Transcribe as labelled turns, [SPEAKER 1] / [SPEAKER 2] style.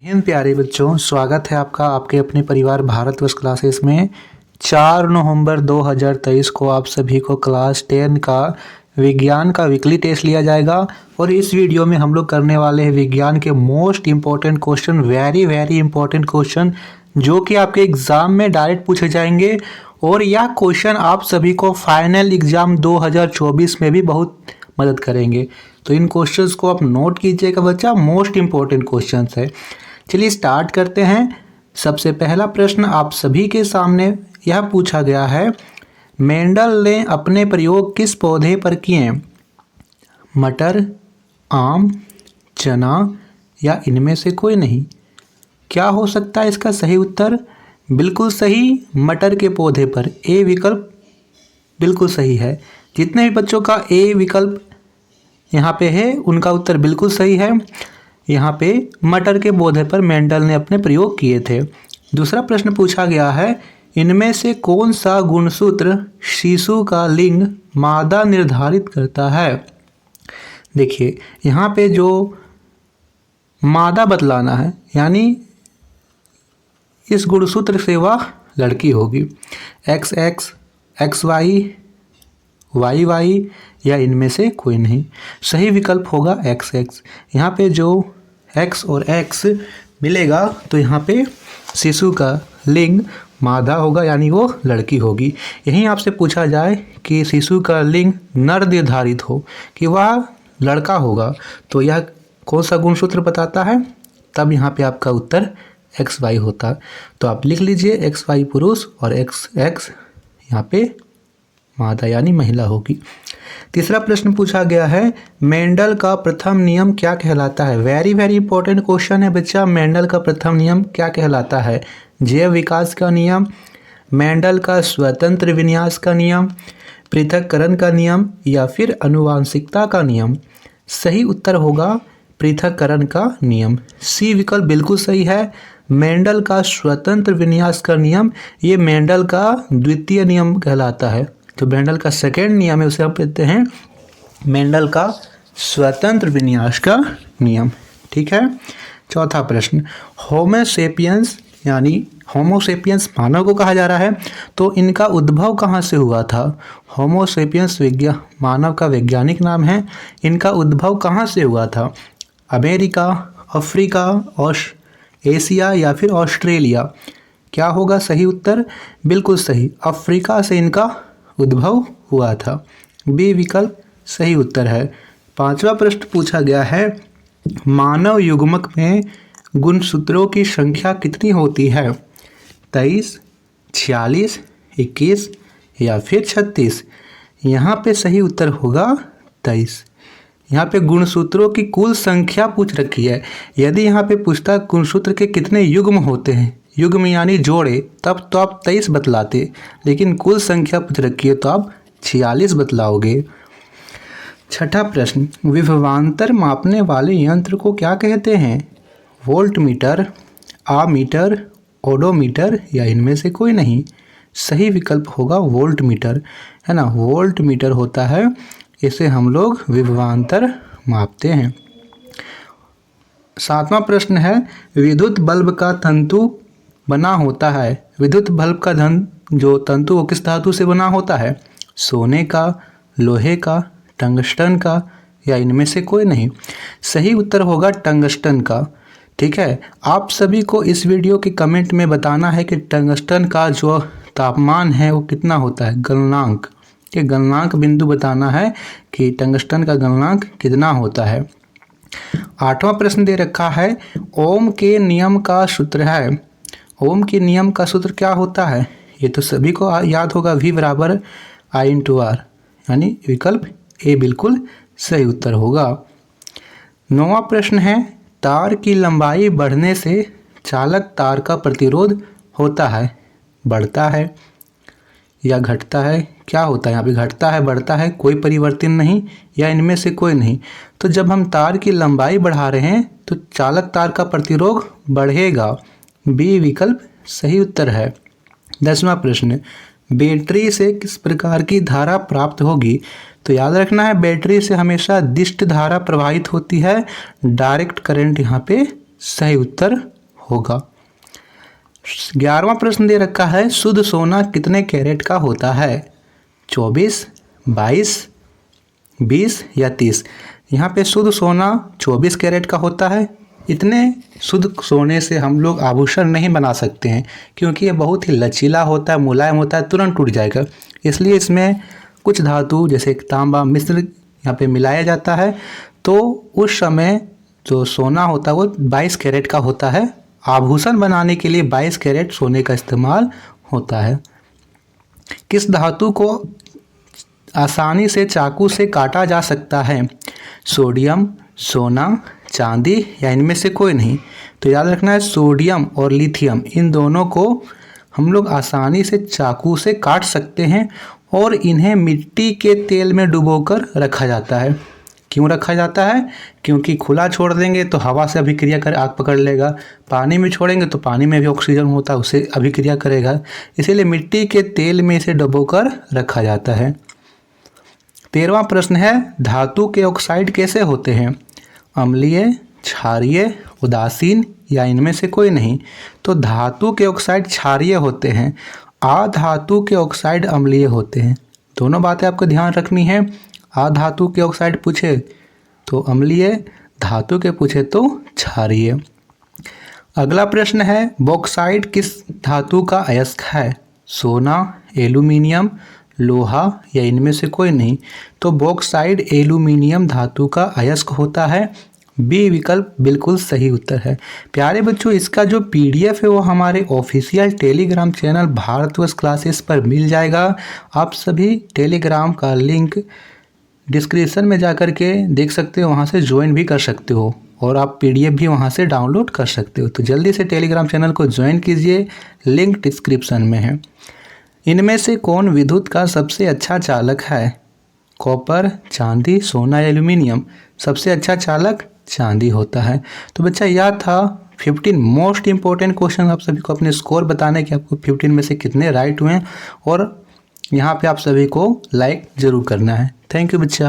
[SPEAKER 1] हिंद प्यारे बच्चों, स्वागत है आपका आपके अपने परिवार भारतवर्ष क्लासेस में। 4 नवंबर 2023 को आप सभी को क्लास 10 का विज्ञान का वीकली टेस्ट लिया जाएगा और इस वीडियो में हम लोग करने वाले हैं विज्ञान के most important question, very important question जो कि आपके एग्ज़ाम में डायरेक्ट पूछे जाएंगे और यह क्वेश्चन आप सभी को फाइनल एग्ज़ाम 2024 में भी बहुत मदद करेंगे। तो इन क्वेश्चंस को आप नोट कीजिएगा बच्चा, मोस्ट इम्पॉर्टेंट क्वेश्चंस है। चलिए स्टार्ट करते हैं। सबसे पहला प्रश्न आप सभी के सामने यह पूछा गया है, मेंडल ने अपने प्रयोग किस पौधे पर किए? मटर, आम, चना या इनमें से कोई नहीं। क्या हो सकता है इसका सही उत्तर? बिल्कुल सही, मटर के पौधे पर। ए विकल्प बिल्कुल सही है। जितने भी बच्चों का ए विकल्प यहाँ पे है उनका उत्तर बिल्कुल सही है। यहाँ पे मटर के पौधे पर मेंडल ने अपने प्रयोग किए थे। दूसरा प्रश्न पूछा गया है, इनमें से कौन सा गुणसूत्र शिशु का लिंग मादा निर्धारित करता है? देखिए यहाँ पे जो मादा बतलाना है, यानी इस गुणसूत्र से वह लड़की होगी। XX, XY, YY या इनमें से कोई नहीं। सही विकल्प होगा XX। यहाँ पे जो X और X मिलेगा तो यहाँ पे शिशु का लिंग मादा होगा, यानी वो लड़की होगी। यहीं आपसे पूछा जाए कि शिशु का लिंग नर निर्धारित हो कि वह लड़का होगा तो यह कौन सा गुणसूत्र बताता है? तब यहाँ पे आपका उत्तर XY होता। तो आप लिख लीजिए XY पुरुष और XX यहाँ पे मादा यानी महिला होगी। तीसरा प्रश्न पूछा गया है, मेंडल का प्रथम नियम क्या कहलाता है? वेरी इंपॉर्टेंट क्वेश्चन है बच्चा। मेंडल का प्रथम नियम क्या कहलाता है? जैव विकास का नियम, मेंडल का स्वतंत्र विन्यास का नियम, पृथक्करण का नियम या फिर आनुवंशिकता का नियम? सही उत्तर होगा पृथक्करण का नियम। सी विकल्प बिल्कुल सही है। मेंडल का स्वतंत्र विन्यास का नियम ये मेंडल का द्वितीय नियम कहलाता है। तो मेंडल का सेकेंड नियम है, उसे हम कहते हैं मेंडल का स्वतंत्र विन्यास का नियम। ठीक है। चौथा प्रश्न, होमोसेपियंस यानी होमोसेपियंस मानव को कहा जा रहा है, तो इनका उद्भव कहाँ से हुआ था? होमोसेपियंस मानव का वैज्ञानिक नाम है। इनका उद्भव कहाँ से हुआ था? अमेरिका, अफ्रीका, एशिया या फिर ऑस्ट्रेलिया? क्या होगा सही उत्तर? बिल्कुल सही, अफ्रीका से इनका उद्भव हुआ था। बी विकल्प सही उत्तर है। पांचवा प्रश्न पूछा गया है, मानव युग्मक में गुणसूत्रों की संख्या कितनी होती है? 23, 46, 21 या फिर 36? यहाँ पे सही उत्तर होगा 23। यहाँ पे गुणसूत्रों की कुल संख्या पूछ रखी है। यदि यहाँ पे पूछता गुणसूत्र के कितने युग्म होते हैं, युग्म यानी जोड़े, तब तो आप 23 बतलाते, लेकिन कुल संख्या पूछ रखी है तो आप 46 बतलाओगे। छठा प्रश्न, विभवांतर मापने वाले यंत्र को क्या कहते हैं? वोल्टमीटर, आमीटर, ओडोमीटर या इनमें से कोई नहीं। सही विकल्प होगा वोल्टमीटर, है ना। वोल्टमीटर होता है, इसे हम लोग विभवांतर मापते हैं। सातवां प्रश्न है, विद्युत बल्ब का तंतु बना होता है। विद्युत बल्ब का जो तंतु वो किस धातु से बना होता है? सोने का, लोहे का, टंगस्टन का या इनमें से कोई नहीं। सही उत्तर होगा टंगस्टन का। ठीक है। आप सभी को इस वीडियो के कमेंट में बताना है कि टंगस्टन का जो तापमान है वो कितना होता है, गलनांक। ये गलनांक बिंदु बताना है कि टंगस्टन का गलनांक कितना होता है। आठवां प्रश्न दे रखा है, ओम के नियम का सूत्र है। ओम के नियम का सूत्र क्या होता है? ये तो सभी को याद होगा, V बराबर I/R, यानी विकल्प ए बिल्कुल सही उत्तर होगा। नौवां प्रश्न है, तार की लंबाई बढ़ने से चालक तार का प्रतिरोध होता है, बढ़ता है या घटता है? क्या होता है यहाँ पे? घटता है, बढ़ता है, कोई परिवर्तन नहीं या इनमें से कोई नहीं। तो जब हम तार की लंबाई बढ़ा रहे हैं तो चालक तार का प्रतिरोध बढ़ेगा। बी विकल्प सही उत्तर है। 10वां प्रश्न, बैटरी से किस प्रकार की धारा प्राप्त होगी? तो याद रखना है बैटरी से हमेशा दिष्ट धारा प्रवाहित होती है, डायरेक्ट करंट यहाँ पे सही उत्तर होगा। 11वां प्रश्न दे रखा है, शुद्ध सोना कितने कैरेट का होता है? 24, 22, 20 या 30। यहाँ पे शुद्ध सोना 24 कैरेट का होता है। इतने शुद्ध सोने से हम लोग आभूषण नहीं बना सकते हैं, क्योंकि ये बहुत ही लचीला होता है, मुलायम होता है, तुरंत टूट जाएगा। इसलिए इसमें कुछ धातु जैसे तांबा मिश्र यहाँ पे मिलाया जाता है, तो उस समय जो सोना होता है वो 22 कैरेट का होता है। आभूषण बनाने के लिए 22 कैरेट सोने का इस्तेमाल होता है। किस धातु को आसानी से चाकू से काटा जा सकता है? सोडियम, सोना, चांदी या इनमें से कोई नहीं। तो याद रखना है, सोडियम और लिथियम इन दोनों को हम लोग आसानी से चाकू से काट सकते हैं, और इन्हें मिट्टी के तेल में डुबोकर रखा जाता है। क्यों रखा जाता है? क्योंकि खुला छोड़ देंगे तो हवा से अभिक्रिया कर आग पकड़ लेगा, पानी में छोड़ेंगे तो पानी में भी ऑक्सीजन होता है, उससे अभिक्रिया करेगा। इसीलिए मिट्टी के तेल में इसे डुबोकर रखा जाता है। 13वां प्रश्न है, धातु के ऑक्साइड कैसे होते हैं? अम्लीय, क्षारीय, उदासीन या इनमें से कोई नहीं। तो धातु के ऑक्साइड क्षारीय होते हैं, अधातु के ऑक्साइड अम्लीय होते हैं। दोनों बातें आपको ध्यान रखनी है। अधातु के ऑक्साइड पूछे तो अम्लीय, धातु के पूछे तो क्षारीय। अगला प्रश्न है, बॉक्साइट किस धातु का अयस्क है? सोना, एल्यूमिनियम, लोहा या इनमें से कोई नहीं। तो बॉक्साइट एल्यूमिनियम धातु का अयस्क होता है। बी विकल्प बिल्कुल सही उत्तर है। प्यारे बच्चों, इसका जो PDF है वो हमारे official Telegram channel Bharatvarsh classes पर मिल जाएगा। आप सभी टेलीग्राम का लिंक डिस्क्रिप्शन में जाकर के देख सकते हो, वहाँ से ज्वाइन भी कर सकते हो, और आप PDF भी वहाँ से डाउनलोड कर सकते हो। तो जल्दी से टेलीग्राम चैनल को ज्वाइन कीजिए, लिंक डिस्क्रिप्शन में है। इनमें से कौन विद्युत का सबसे अच्छा चालक है? कॉपर, चांदी, सोना या एल्यूमिनियम? सबसे अच्छा चालक चांदी होता है। तो बच्चा यह था 15 मोस्ट इंपॉर्टेंट क्वेश्चन। आप सभी को अपने स्कोर बताने कि आपको 15 में से कितने राइट हुए हैं, और यहाँ पे आप सभी को लाइक ज़रूर करना है। थैंक यू बच्चा।